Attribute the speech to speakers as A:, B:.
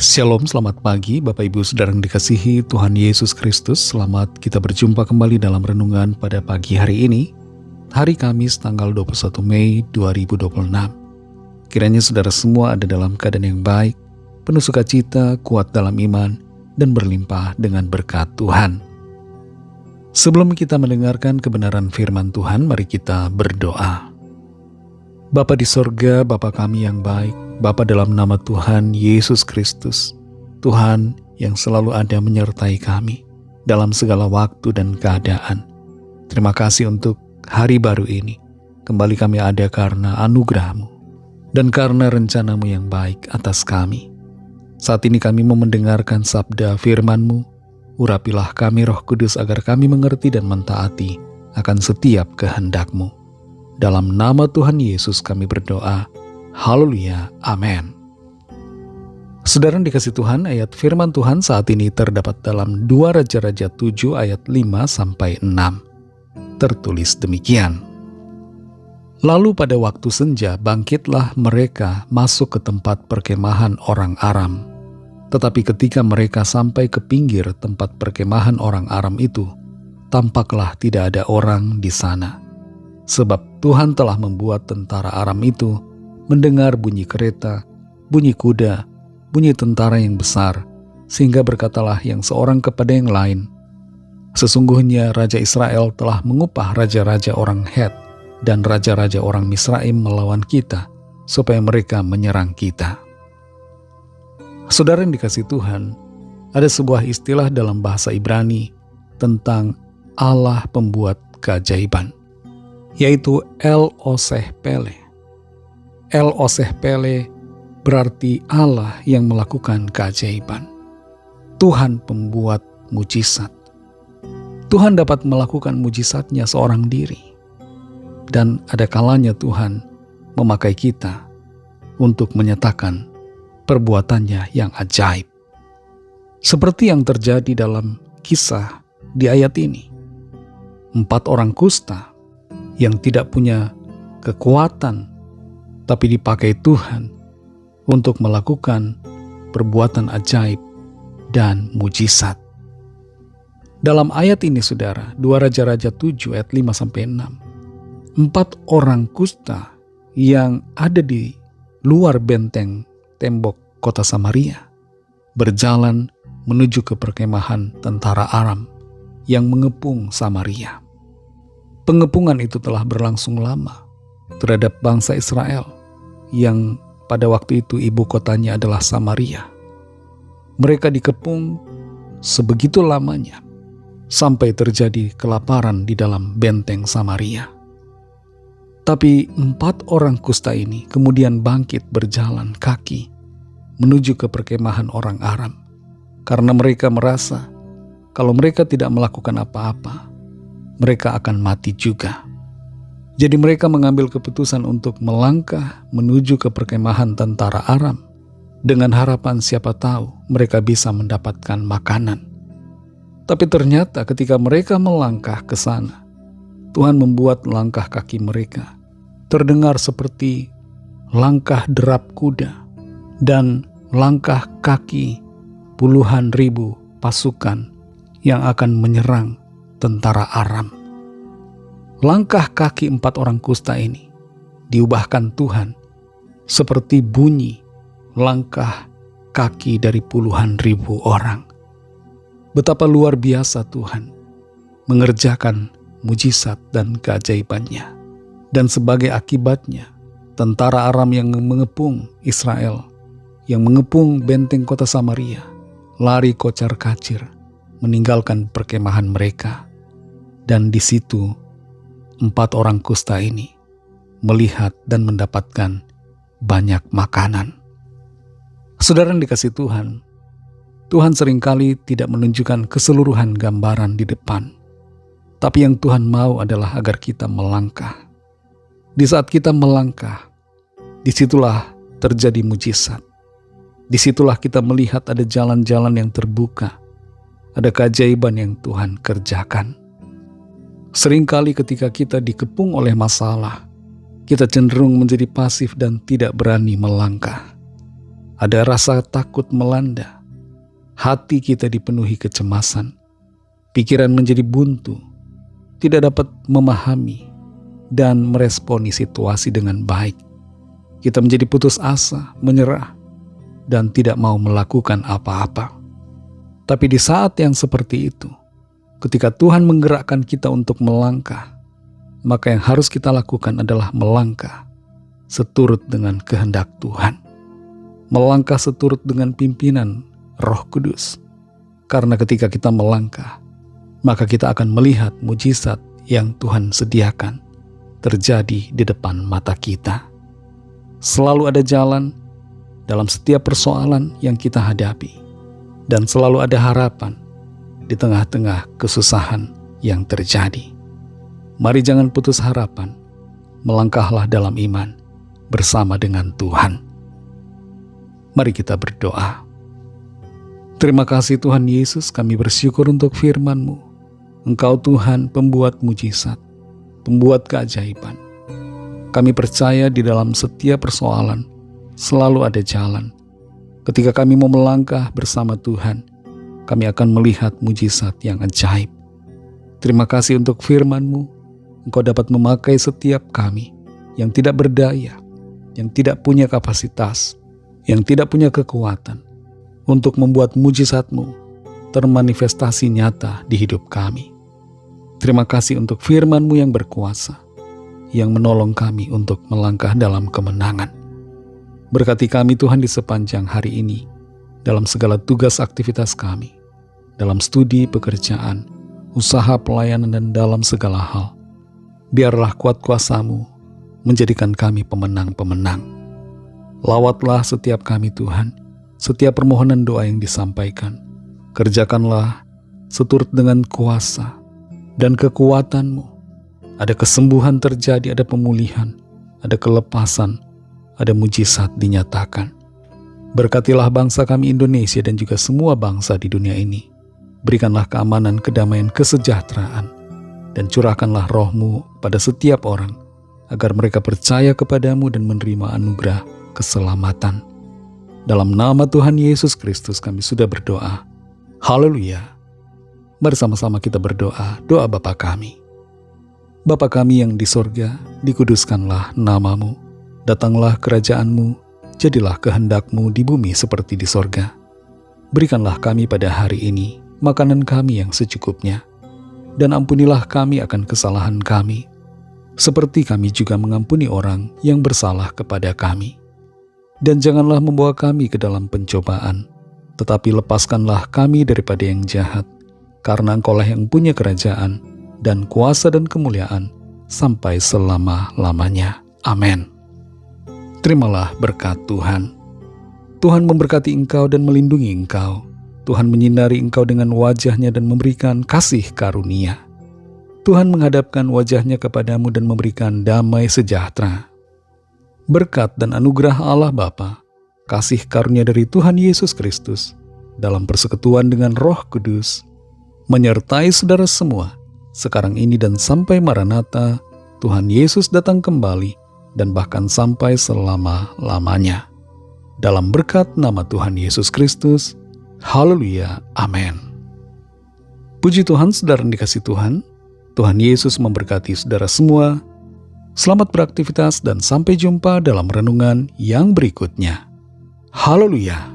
A: Shalom, selamat pagi Bapak Ibu Saudara yang dikasihi Tuhan Yesus Kristus. Selamat kita berjumpa kembali dalam renungan pada pagi hari ini, hari Kamis tanggal 21 Mei 2026. Kiranya saudara semua ada dalam keadaan yang baik, penuh sukacita, kuat dalam iman, dan berlimpah dengan berkat Tuhan. Sebelum kita mendengarkan kebenaran firman Tuhan, mari kita berdoa. Bapa di sorga, Bapa kami yang baik, Bapa dalam nama Tuhan Yesus Kristus, Tuhan yang selalu ada menyertai kami dalam segala waktu dan keadaan. Terima kasih untuk hari baru ini. Kembali kami ada karena anugerah-Mu dan karena rencana-Mu yang baik atas kami. Saat ini kami mau mendengarkan sabda firman-Mu. Urapilah kami Roh Kudus agar kami mengerti dan mentaati akan setiap kehendak-Mu. Dalam nama Tuhan Yesus kami berdoa. Haleluya, amin. Saudara dikasih Tuhan, ayat firman Tuhan saat ini terdapat dalam 2 Raja-Raja 7 ayat 5-6. Tertulis demikian. Lalu pada waktu senja bangkitlah mereka masuk ke tempat perkemahan orang Aram. Tetapi ketika mereka sampai ke pinggir tempat perkemahan orang Aram itu, tampaklah tidak ada orang di sana. Sebab Tuhan telah membuat tentara Aram itu mendengar bunyi kereta, bunyi kuda, bunyi tentara yang besar, sehingga berkatalah yang seorang kepada yang lain, sesungguhnya Raja Israel telah mengupah raja-raja orang Het dan raja-raja orang Misraim melawan kita, supaya mereka menyerang kita. Saudara yang dikasih Tuhan, ada sebuah istilah dalam bahasa Ibrani tentang Allah pembuat keajaiban, yaitu El Oseh Pele. El Oseh Pele berarti Allah yang melakukan keajaiban. Tuhan pembuat mujizat. Tuhan dapat melakukan mujizatnya seorang diri. Dan ada kalanya Tuhan memakai kita untuk menyatakan perbuatannya yang ajaib. Seperti yang terjadi dalam kisah di ayat ini. 4 orang kusta yang tidak punya kekuatan, tapi dipakai Tuhan untuk melakukan perbuatan ajaib dan mujizat. Dalam ayat ini saudara, 2 Raja-Raja 7 ayat 5-6, 4 orang kusta yang ada di luar benteng tembok kota Samaria berjalan menuju ke perkemahan tentara Aram yang mengepung Samaria. Pengepungan itu telah berlangsung lama terhadap bangsa Israel yang pada waktu itu ibu kotanya adalah Samaria. Mereka dikepung sebegitu lamanya sampai terjadi kelaparan di dalam benteng Samaria. Tapi 4 orang kusta ini kemudian bangkit berjalan kaki menuju ke perkemahan orang Aram karena mereka merasa kalau mereka tidak melakukan apa-apa, mereka akan mati juga. Jadi mereka mengambil keputusan untuk melangkah menuju ke perkemahan tentara Aram dengan harapan siapa tahu mereka bisa mendapatkan makanan. Tapi ternyata ketika mereka melangkah ke sana, Tuhan membuat langkah kaki mereka terdengar seperti langkah derap kuda dan langkah kaki puluhan ribu pasukan yang akan menyerang tentara Aram. Langkah kaki 4 orang kusta ini diubahkan Tuhan seperti bunyi langkah kaki dari puluhan ribu orang. Betapa luar biasa Tuhan mengerjakan mujizat dan keajaibannya. Dan sebagai akibatnya, tentara Aram yang mengepung Israel, yang mengepung benteng kota Samaria, lari kocar-kacir, meninggalkan perkemahan mereka. Dan di situ 4 orang kusta ini melihat dan mendapatkan banyak makanan. Saudara yang dikasih Tuhan, Tuhan seringkali tidak menunjukkan keseluruhan gambaran di depan. Tapi yang Tuhan mau adalah agar kita melangkah. Di saat kita melangkah, disitulah terjadi mujizat. Disitulah kita melihat ada jalan-jalan yang terbuka. Ada keajaiban yang Tuhan kerjakan. Seringkali ketika kita dikepung oleh masalah, kita cenderung menjadi pasif dan tidak berani melangkah. Ada rasa takut melanda. Hati kita dipenuhi kecemasan. Pikiran menjadi buntu, tidak dapat memahami dan meresponi situasi dengan baik. Kita menjadi putus asa, menyerah, dan tidak mau melakukan apa-apa. Tapi di saat yang seperti itu, ketika Tuhan menggerakkan kita untuk melangkah, maka yang harus kita lakukan adalah melangkah seturut dengan kehendak Tuhan. Melangkah seturut dengan pimpinan Roh Kudus. Karena ketika kita melangkah, maka kita akan melihat mujizat yang Tuhan sediakan terjadi di depan mata kita. Selalu ada jalan dalam setiap persoalan yang kita hadapi, dan selalu ada harapan di tengah-tengah kesusahan yang terjadi. Mari jangan putus harapan, melangkahlah dalam iman bersama dengan Tuhan. Mari kita berdoa. Terima kasih Tuhan Yesus, kami bersyukur untuk firman-Mu. Engkau Tuhan pembuat mujizat, pembuat keajaiban. Kami percaya di dalam setiap persoalan selalu ada jalan. Ketika kami mau melangkah bersama Tuhan, kami akan melihat mujizat yang ajaib. Terima kasih untuk firman-Mu. Engkau dapat memakai setiap kami yang tidak berdaya, yang tidak punya kapasitas, yang tidak punya kekuatan, untuk membuat mujizat-Mu termanifestasi nyata di hidup kami. Terima kasih untuk firman-Mu yang berkuasa, yang menolong kami untuk melangkah dalam kemenangan. Berkati kami Tuhan di sepanjang hari ini, dalam segala tugas aktivitas kami, dalam studi, pekerjaan, usaha, pelayanan, dan dalam segala hal. Biarlah kuat kuasa-Mu menjadikan kami pemenang-pemenang. Lawatlah setiap kami Tuhan, setiap permohonan doa yang disampaikan. Kerjakanlah seturut dengan kuasa dan kekuatan-Mu. Ada kesembuhan terjadi, ada pemulihan, ada kelepasan, ada mujizat dinyatakan. Berkatilah bangsa kami Indonesia dan juga semua bangsa di dunia ini. Berikanlah keamanan, kedamaian, kesejahteraan, dan curahkanlah Roh-Mu pada setiap orang, agar mereka percaya kepadamu dan menerima anugerah keselamatan. Dalam nama Tuhan Yesus Kristus kami sudah berdoa. Haleluya. Mari sama-sama kita berdoa, doa Bapa kami. Bapa kami yang di sorga, dikuduskanlah nama-Mu. Datanglah kerajaan-Mu, jadilah kehendak-Mu di bumi seperti di sorga. Berikanlah kami pada hari ini makanan kami yang secukupnya, dan ampunilah kami akan kesalahan kami, seperti kami juga mengampuni orang yang bersalah kepada kami. Dan janganlah membawa kami ke dalam pencobaan, tetapi lepaskanlah kami daripada yang jahat, karena Engkau-lah yang punya kerajaan, dan kuasa dan kemuliaan, sampai selama-lamanya. Amin. Terimalah berkat Tuhan. Tuhan memberkati engkau dan melindungi engkau. Tuhan menyinari engkau dengan wajah-Nya dan memberikan kasih karunia. Tuhan menghadapkan wajah-Nya kepadamu dan memberikan damai sejahtera. Berkat dan anugerah Allah Bapa, kasih karunia dari Tuhan Yesus Kristus, dalam persekutuan dengan Roh Kudus, menyertai saudara semua, sekarang ini dan sampai Maranatha, Tuhan Yesus datang kembali, dan bahkan sampai selama-lamanya. Dalam berkat nama Tuhan Yesus Kristus, haleluya, amin. Puji Tuhan, saudara yang dikasihi Tuhan, Tuhan Yesus memberkati saudara semua. Selamat beraktivitas dan sampai jumpa dalam renungan yang berikutnya. Haleluya.